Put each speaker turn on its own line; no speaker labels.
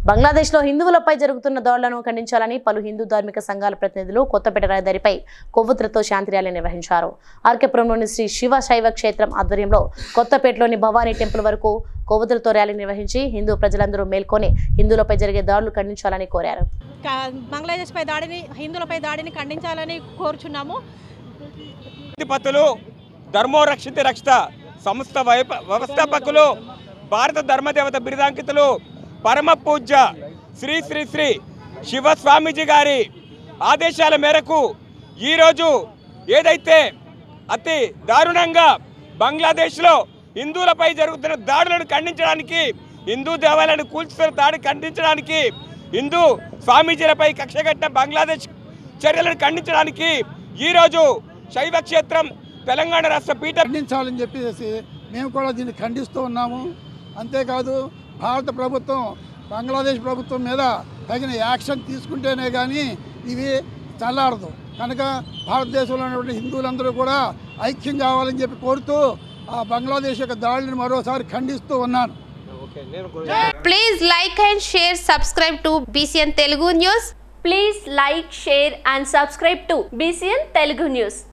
బంగ్లాదేశ్లో హిందువులపై జరుగుతున్న దాడులను ఖండించాలని పలు హిందూ ధార్మిక సంఘాల ప్రతినిధులు కొత్తపేట రహదారిపై కొవ్వొత్తులతో శాంతి ర్యాలీ నిర్వహించారు. ఆర్కేపురంలోని శ్రీ శివ శైవ క్షేత్రం ఆధ్వర్యంలో కొత్తపేటలోని భవానీ టెంపుల్ వరకు కొవ్వొత్తులతో ర్యాలీ నిర్వహించి హిందూ ప్రజలందరూ మేల్కొని హిందువులపై జరిగే దాడులు ఖండించాలని కోరారు.
బంగ్లాదేశ్ పై దాడిని హిందువులపై దాడిని ఖండించాలని కోరుచున్నాము.
ధర్మో రక్షిత రక్షిత సంస్థ వ్యవస్థాపకులు భారత ధర్మదేవత బిరుదాంకితులు పరమ పూజ్య శ్రీ శ్రీ శ్రీ శివస్వామీజీ గారి ఆదేశాల మేరకు ఈరోజు ఏదైతే అతి దారుణంగా బంగ్లాదేశ్లో హిందువులపై జరుగుతున్న దాడులను ఖండించడానికి, హిందూ దేవాలయాలను కూల్చుతున్న దాడి ఖండించడానికి, హిందూ స్వామీజీలపై కక్షగట్టిన బంగ్లాదేశ్ చర్యలను ఖండించడానికి ఈరోజు శైవ క్షేత్రం తెలంగాణ రాష్ట్ర పీఠ
ఖండించాలని చెప్పేసి మేము కూడా దీన్ని ఖండిస్తూ ఉన్నాము. అంతేకాదు భారత ప్రభుత్వం బంగ్లాదేశ్ ప్రభుత్వం మీద తగిన యాక్షన్ తీసుకుంటేనే కానీ ఇవి చల్లారదు. కనుక భారతదేశంలో ఉన్నటువంటి హిందువులందరూ కూడా ఐక్యం కావాలని చెప్పి కోరుతూ ఆ బంగ్లాదేశ్ యొక్క దాడులను మరోసారి ఖండిస్తూ ఉన్నాను.
Please like and share, subscribe to BCN Telugu News.
Please like, share and subscribe to BCN Telugu News.